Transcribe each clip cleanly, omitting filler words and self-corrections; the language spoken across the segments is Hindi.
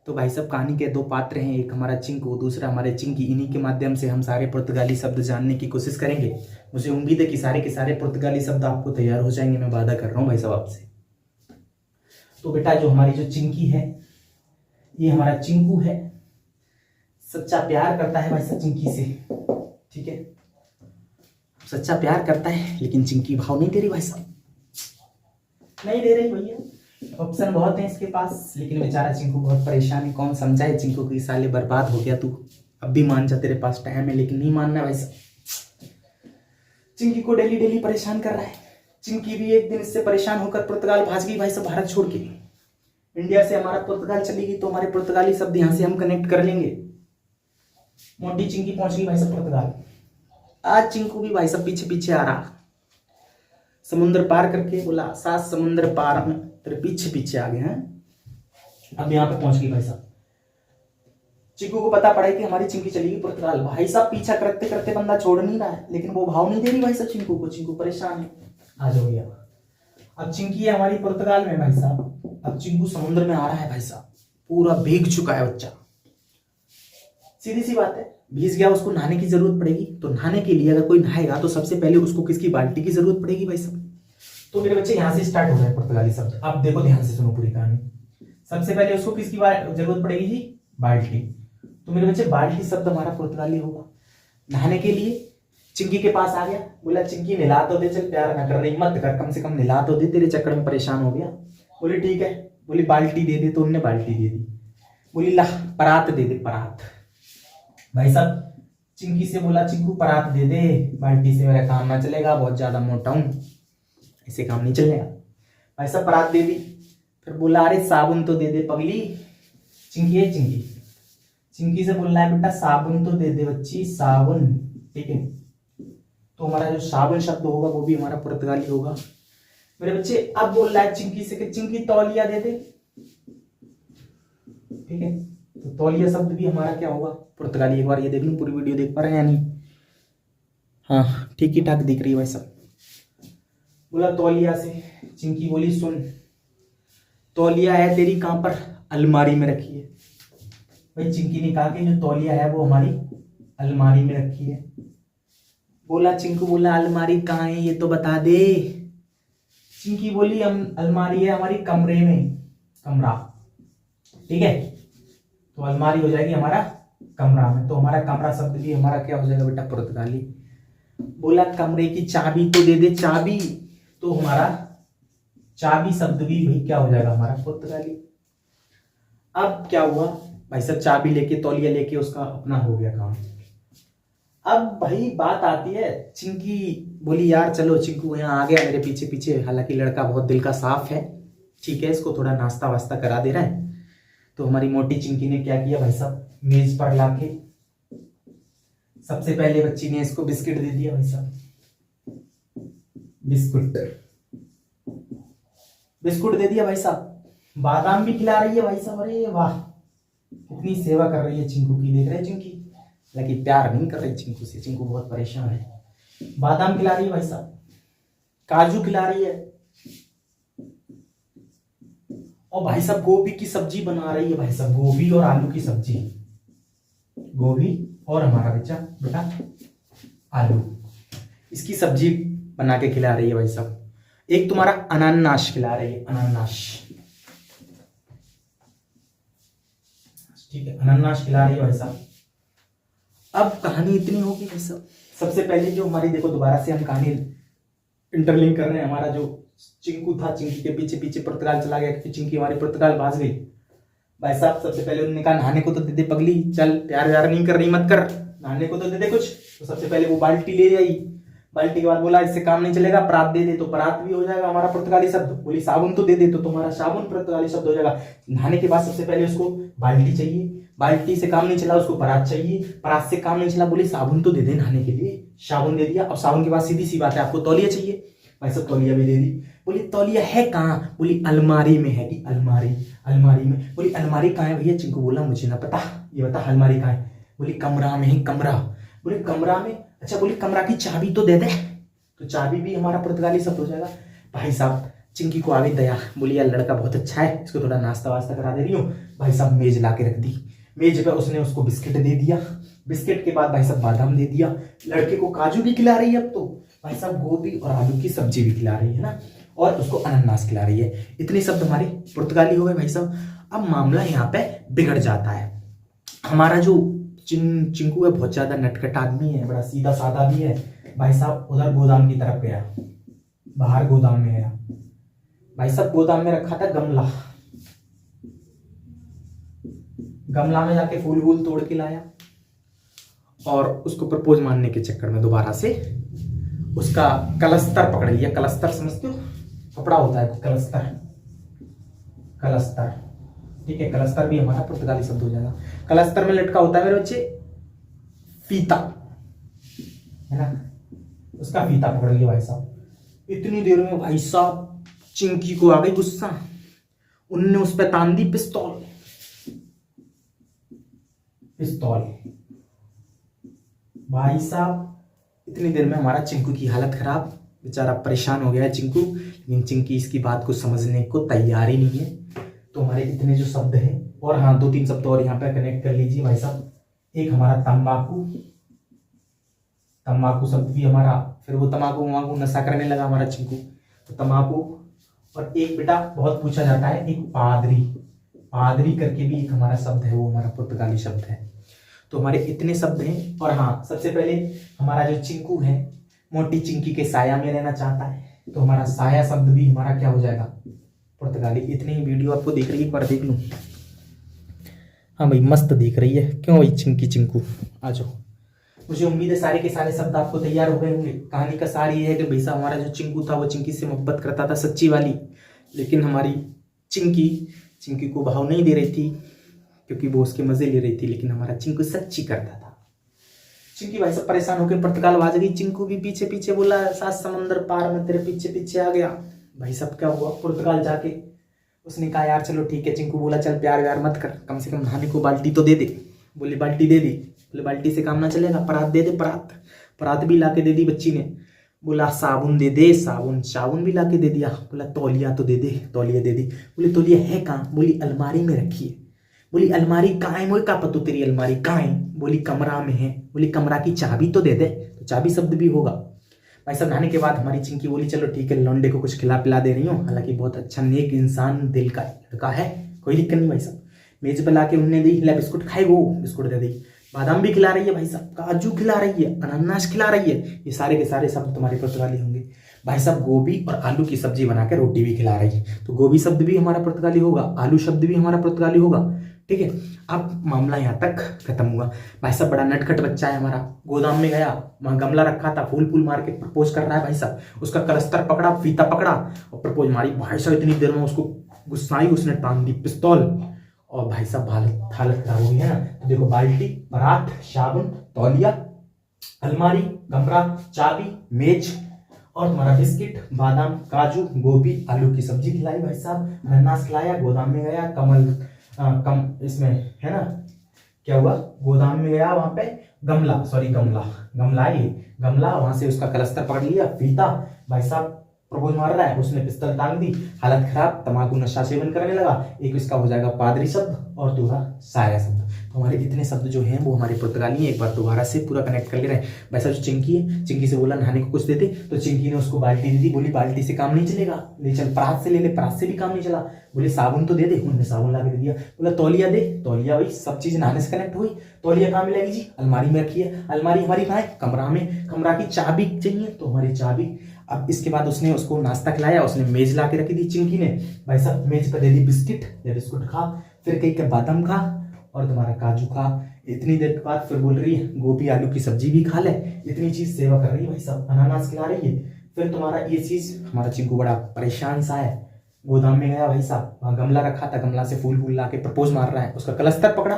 तो भाई साहब कहानी के दो पात्र हैं, एक हमारा चिंकू, दूसरा हमारे चिंकी। इन्हीं के माध्यम से हम सारे पुर्तगाली शब्द जानने की कोशिश करेंगे। मुझे उम्मीद है कि सारे के सारे पुर्तगाली शब्द आपको तैयार हो जाएंगे, मैं वादा कर रहा हूँ भाई साहब आपसे। तो बेटा जो हमारी जो चिंकी है, ये हमारा चिंकू है। सच्चा प्यार करता है भाई साहब चिंकी से, ठीक है। सच्चा प्यार करता है, लेकिन चिंकी भाव नहीं दे रही भाई साहब, नहीं दे रही भैया। ऑप्शन बहुत है इसके पास, लेकिन बेचारा चिंकू बहुत परेशान है। कौन समझाए चिंकू की, साले बर्बाद हो गया तू, अब भी मान जा, तेरे पास टाइम है, लेकिन नहीं मानना भाई साहब। चिंकी को डेली डेली परेशान कर रहा है। चिंकी भी एक दिन इससे परेशान होकर पुर्तगाल भाग गई भाई साहब, भारत छोड़ के। इंडिया से हमारा पुर्तगाल चली गई, तो हमारे पुर्तगाली शब्द यहाँ से हम कनेक्ट कर लेंगे। मोटी चिंकी पहुंच गई भाई साहब पुर्तगाल। आज चिंकू भी भाई साहब पीछे पीछे आ रहा, समुद्र पार करके बोला 7 समुद्र पार में तेरे पीछे पीछे आ गए हैं। अब यहाँ पे पहुंच गई भाई साहब। चिंकू को पता पड़ा कि हमारी चिंकी चली गई पुर्तगाल। भाई साहब पीछा करते करते बंदा छोड़ नहीं रहा है, लेकिन वो भाव नहीं दे रही भाई साहब चिंकू को। चिंकू परेशान है। आ जाओ भैया। अब चिंकी है हमारी पुर्तगाल में भाई साहब। अब चिंकू समुद्र में आ रहा है भाई साहब, पूरा भीग चुका है बच्चा। सीधी सी बात है, भीज गया, उसको नहाने की जरूरत पड़ेगी। तो नहाने के लिए अगर कोई नहाएगा तो सबसे पहले उसको किसकी, बाल्टी की जरूरत पड़ेगी भाई साहब। तो मेरे बच्चे यहाँ से स्टार्ट हो रहे हैं पुर्तगाली शब्द। अब देखो ध्यान से सुनो पूरी कहानी। सबसे पहले उसको किसकी जरूरत पड़ेगी जी, बाल्टी। तो मेरे बच्चे बाल्टी शब्द हमारा पुर्तगाली होगा। नहाने के लिए चिंकी के पास आ गया, बोला चिंकी नहला तो दे, चल प्यार ना कर रही मत कर, कम से कम नहला तो दे, तेरे चक्कर में परेशान हो गया। बोली ठीक है। बोली बाल्टी दे दे, तो उनने बाल्टी दे दी। बोली ला परात दे दे, परात। भाई साहब चिंकी से बोला चिंकू परात दे दे, बाल्टी से मेरा काम ना चलेगा, बहुत ज्यादा मोटा हूं, इससे काम नहीं चलेगा। भाई साहब परात दे दी। फिर बोला अरे साबुन तो दे दे पगली। चिंकी है चिंकी, चिंकी से बोल रहा है बेटा साबुन तो दे दे बच्ची, साबुन, ठीक है। तो हमारा जो साबुन शब्द होगा वो भी हमारा पुर्तगाली होगा मेरे बच्चे। अब बोल रहा है चिंकी से कि चिंकी तौलिया दे दे, ठीक है। तो तौलिया शब्द भी हमारा क्या होगा, पुर्तगाली। एक बार ये देख लूं पूरी वीडियो देख पा रहे हैं या नहीं। हाँ ठीक ही ठाक दिख रही है भाई साहब। बोला तौलिया से। चिंकी बोली सुन, तौलिया है तेरी कहां पर, अलमारी में रखी है। भाई चिंकी ने कहा कि जो तौलिया है वो हमारी अलमारी में रखी है। बोला चिंकू बोला अलमारी कहाँ है ये तो बता दे। चिंकी बोली अलमारी है हमारी कमरे में, कमरा, ठीक है। तो अलमारी हो जाएगी हमारा कमरा में। तो हमारा कमरा शब्द भी हमारा क्या हो जाएगा बेटा, पुर्तगाली। बोला कमरे की चाबी तो दे दे, चाबी। तो हमारा चाबी शब्द भी भाई क्या हो जाएगा हमारा, पुर्तगाली। अब क्या हुआ भाई साहब, चाबी लेके तौलिया लेके उसका अपना हो गया काम। अब भाई बात आती है, चिंकी बोली यार चलो, चिंकू यहाँ आ गया मेरे पीछे पीछे, हालांकि लड़का बहुत दिल का साफ है, ठीक है, इसको थोड़ा नाश्ता वास्ता करा दे रहा है। तो हमारी मोटी चिंकी ने क्या किया भाई साहब, मेज पर लाके सबसे पहले बच्ची ने इसको बिस्किट दे दिया भाई साहब। बिस्कुट दे दिया भाई साहब। बादाम भी खिला रही है भाई साहब। अरे वाह, कितनी सेवा कर रही है चिंकू की, देख रहे चिंकी, लेकिन प्यार नहीं कर रही चिंकू से। चिंकू बहुत परेशान है। बादाम खिला रही है भाई साहब, काजू खिला रही है, और भाई साहब गोभी की सब्जी बना रही है भाई साहब, गोभी और आलू की सब्जी। गोभी और हमारा बेटा आलू, इसकी सब्जी बना के खिला रही है भाई साहब। एक तुम्हारा अनानास खिला रही है, अनानास, ठीक है, अनानास खिला रही है भाई साहब। अब कहानी इतनी होगी भाई साहब। सबसे पहले जो हमारी, देखो दोबारा से हम कहानी इंटरलिंक कर रहे हैं। हमारा जो चिंकू था, चिंकी के पीछे पीछे पुर्तगाल चला गया, क्योंकि चिंकी हमारी पुर्तगाल भाग गई भाई साहब। सबसे पहले उन्होंने कहा नहाने को तो दे दे पगली, चल प्यार व्यार नहीं कर रही मत कर, नहाने को तो दे दे कुछ। तो सबसे पहले वो बाल्टी ले आई। बाल्टी के बाद बोला इससे काम नहीं चलेगा, परात दे दे। तो परात भी हो जाएगा हमारा पुर्तगाली शब्द। बोली साबुन तो दे दे, तो तुम्हारा साबुन पुर्तगाली शब्द हो जाएगा। नहाने के बाद सबसे पहले उसको बाल्टी चाहिए, बाल्टी से काम नहीं चला उसको परात चाहिए, परात से काम नहीं चला बोली साबुन तो दे दे नहाने के लिए, साबुन दे दिया। और साबुन के बाद सीधी सी बात है, आपको तौलिया चाहिए भाई साहब, तौलिया भी दे दी। बोली तौलिया है कहाँ, बोली अलमारी में है कि, अलमारी, अलमारी में। बोली अलमारी कहाँ है भैया, चिंकू बोला मुझे ना पता, ये बता अलमारी कहाँ है। बोली कमरा में है, कमरा। बोले कमरा में, अच्छा। बोली कमरा की चाबी तो दे दे। तो चाबी भी हमारा पुर्तगाली शब्द हो जाएगा भाई साहब। चिंकी को आ गई दया, बोली यार लड़का बहुत अच्छा है, इसको थोड़ा नाश्ता वास्ता करा दे रही हूँ, भाई साहब मेज ला के रख दी। मेज पे उसने उसको बिस्किट दे दिया। बिस्किट के बाद भाई साहब बादाम दे दिया। लड़के को काजू भी खिला रही है अब तो भाई साहब, गोभी और आलू की सब्जी भी खिला रही है ना, और उसको अनानास खिला रही है। इतने शब्द हमारे पुर्तगाली हो गए भाई साहब। अब मामला यहाँ पे बिगड़ जाता है। हमारा जो चिंकू है बहुत ज्यादा नटखट आदमी है, बड़ा सीधा साधा भी है भाई साहब। उधर गोदाम की तरफ गया, बाहर गोदाम में गया भाई साहब। गोदाम में रखा था गमला, गमला में जाके फूल वूल तोड़ के लाया और उसको प्रपोज मारने के चक्कर में दोबारा से उसका कलस्तर पकड़ लिया। कलस्तर समझते हो, कपड़ा होता है कलस्तर, कलस्तर, ठीक है। कलस्तर भी हमारा पुर्तगाली शब्द हो जाएगा। कलस्तर में लटका होता है मेरे बच्चे फीता, है ना, उसका फीता पकड़ लिया भाई साहब। इतनी देर में भाई साहब चिंकी को आ गई गुस्सा, उनने उस पर तान दी पिस्तौल। पिस्तौल भाई साहब। इतनी देर में हमारा चिंकू की हालत खराब, बेचारा परेशान हो गया है चिंकू। लेकिन चिंकी इसकी बात को समझने को तैयार ही नहीं है। तो हमारे इतने जो शब्द हैं, और हाँ 2-3 शब्द और यहाँ पे कनेक्ट कर लीजिए भाई साहब। एक हमारा तंबाकू, तंबाकू शब्द भी हमारा, फिर वो तंबाकू नशा करने लगा हमारा चिंकू, तो तंबाकू। और एक बेटा बहुत पूछा जाता है, एक पादरी, पादरी करके भी एक हमारा शब्द है, वो हमारा पुर्तगाली शब्द है। तो हमारे इतने शब्द हैं। और हाँ सबसे पहले हमारा जो चिंकू है मोटी चिंकी के साया में रहना चाहता है, तो हमारा साया शब्द भी हमारा क्या हो जाएगा, पुर्तगाली। इतनी ही वीडियो आपको देख रही है, पर देख लूँ। हाँ भाई मस्त दिख रही है, क्यों भाई चिंकी चिंकू आ जाओ। मुझे उम्मीद है सारे के सारे शब्द आपको तैयार हो गए होंगे। कहानी का सार ये है कि भाई साहब हमारा जो चिंकू था वो चिंकी से मोहब्बत करता था, सच्ची वाली। लेकिन हमारी चिंकी को भाव नहीं दे रही थी, क्योंकि वो उसके मजे ले रही थी। लेकिन हमारा चिंकू सच्ची करता था। चिंकी भाई साहब परेशान होकर पुर्तगाल बाज गई। चिंकू भी पीछे पीछे बोला, 7 समंदर पार में तेरे पीछे पीछे आ गया। भाई साहब क्या हुआ, पुर्तगाल जाके उसने कहा यार चलो ठीक है। चिंकू बोला चल प्यार व्यार मत कर, कम से कम नहाने को बाल्टी तो दे दे। बोले बाल्टी दे दी। बोले बाल्टी से काम ना चलेगा, परात दे दे, परात। परात भी ला के दे दी बच्ची ने। बोला साबुन दे दे, साबुन भी ला के दे दिया। बोला तौलिया तो दे दे, तौलिया दे दी। बोले तौलिया है कहाँ? बोली अलमारी में रखी है। बोली अलमारी कहाँ है? मुझे क्या पता तेरी अलमारी कहाँ है? बोली कमरा में है। बोली कमरा की चाबी तो दे दे, तो चाबी शब्द भी होगा। भाई साहब नहाने के बाद हमारी चिंकी बोली चलो ठीक है, लौंडे को कुछ खिला पिला दे रही हूँ। हालांकि बहुत अच्छा नेक इंसान दिल का लड़का है, कोई दिक्कत नहीं भाई साहब। मेज पर ला के उनने दी, ला बिस्कुट खाए, वो बिस्कुट दे दी। बादाम भी खिला रही है भाई साहब, काजू खिला रही है, अनानास खिला रही है। ये सारे के सारे शब्द तुम्हारे पुर्तगाली होंगे भाई साहब। गोभी और आलू की सब्जी बना के रोटी भी खिला रही है, तो गोभी शब्द भी हमारा पुर्तगाली होगा, आलू शब्द भी हमारा पुर्तगाली होगा, ठीक है। अब मामला यहाँ तक खत्म हुआ। भाई साहब बड़ा नटखट बच्चा है हमारा, गोदाम में गया, वहां गमला रखा था, फूल मार के प्रपोज कर रहा है भाई साहब। उसका कलस्तर पकड़ा, फीता पकड़ा और प्रपोज मारी। भाई साहब इतनी देर में उसको गुस्सा आई, उसने टांग दी पिस्तौल। और भाई साहब हालत खराब हो गई है ना। तो देखो बाल्टी, परात, साबुन, तौलिया, अलमारी, कमरा, चाबी, मेज और तुम्हारा बिस्किट, बादाम, काजू, गोभी, आलू की सब्जी खिलाई भाई साहब, अनानास खिलाया, गोदाम में गया, इसमें है ना क्या हुआ, गोदाम में गया, वहां पे गमला वहां से उसका कलस्तर पकड़ लिया, फीता। भाई साहब प्रपोज मार रहा है, उसने पिस्तौल टांग दी, हालत खराब, तंबाकू नशा सेवन करने लगा। एक इसका हो जाएगा पादरी शब्द और दूसरा साया शब्द। तो हमारे इतने शब्द जो हैं वो हमारे पुर्तगाली हैं। एक बार दोबारा से पूरा कनेक्ट कर ले रहे हैं। वैसा जो चिंकी है, चिंकी से बोला नहाने को कुछ दे दे, तो चिंकी ने उसको बाल्टी दे दी। बोली बाल्टी से काम नहीं चलेगा, ले चल परात से ले ले, परात से भी काम नहीं चला। बोले साबुन तो दे दे, उन्होंने साबुन ला के दे दिया। बोला तौलिया दे, तौलिया भाई सब चीज नहाने से कनेक्ट हुई। तौलिया कहाँ मिलेगी जी? अलमारी में रखी है। अलमारी हमारी कहाँ है? कमरा में। कमरा की चाबी चाहिए, तो हमारी चाबी। अब इसके बाद उसने उसको नाश्ता खिलाया, उसने मेज ला के रखी थी चिंकी ने। भाई साहब मेज पर दे दी बिस्किट, बिस्कुट खा, फिर कहीं के बादाम खा और तुम्हारा काजू खा। इतनी देर के बाद फिर बोल रही है गोभी आलू की सब्जी भी खा ले। इतनी चीज सेवा कर रही है भाई साहब, अनानास खिला रही है। फिर तुम्हारा ये चीज, हमारा चिंकू बड़ा परेशान सा है, गोदाम में गया भाई साहब, वहां गमला रखा था, गमला से फूल ला के प्रपोज मार रहा है। उसका कलस्तर पकड़ा,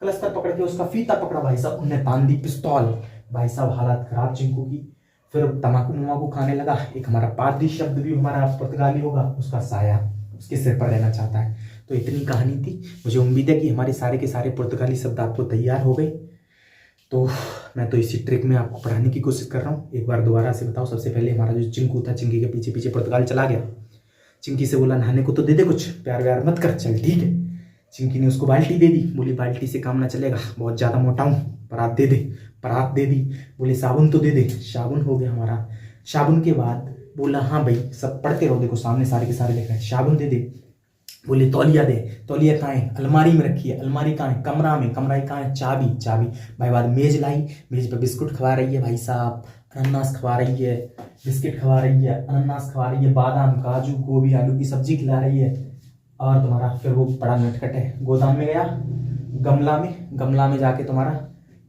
कलस्तर पकड़ के उसका फीता पकड़ा भाई साहब, उन्हें तान दी पिस्तौल। भाई साहब हालत खराब चिंकू की। फिर तमाकू खाने लगा। एक हमारा पादरी शब्द भी हमारा पुर्तगाली होगा, उसका साया उसके सिर पर रहना चाहता है। तो इतनी कहानी थी। मुझे उम्मीद है कि हमारे सारे के सारे पुर्तगाली शब्द आपको तैयार हो गए। तो मैं तो इसी ट्रिक में आपको पढ़ाने की कोशिश कर रहा हूँ। एक बार दोबारा से बताओ। सबसे पहले हमारा जो चिंकू था, चिंकी के पीछे पीछे पुर्तगाल चला गया। चिंकी से बोला नहाने को तो दे दे कुछ, प्यार व्यार मत कर, चल ठीक है। चिंकी ने उसको बाल्टी दे दी, बोली बाल्टी से काम ना चलेगा, बहुत ज़्यादा मोटा हूँ, परात दे दे। परात दे दी। बोले साबुन तो दे दे, साबुन हो गया हमारा। साबुन के बाद बोला हाँ भाई सब पढ़ते रहो, देखो सामने सारे के सारे लिखा है, साबुन दे दे। बोले तौलिया दे, तौलिया कहाँ है, अलमारी में रखी है, अलमारी कहाँ है, कमरा में, कमरा कहाँ है, चाबी, चाबी। भाई बाद मेज लाई, मेज पे बिस्कुट खवा रही है भाई साहब, अनानास खवा रही है, बिस्किट खवा रही है, अनानास खवा रही है, बादाम, काजू, गोभी, आलू की सब्जी खिला रही है। और तुम्हारा फिर वो बड़ा नटखट है, गोदाम में गया, गमला में जाके तुम्हारा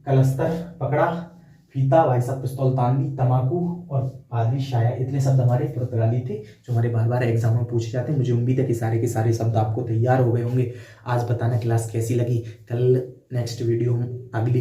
कलस्तर पकड़ा, फीता, भाई साहब पिस्तौल तांदी, तमाकू और पादरी शाया, इतने शब्द हमारे पुर्तगाली थे जो हमारे बार बार एग्जाम में पूछे जाते हैं। मुझे उम्मीद है कि सारे के सारे शब्द आपको तैयार हो गए होंगे। आज बताना क्लास कैसी लगी, कल नेक्स्ट वीडियो हम अगली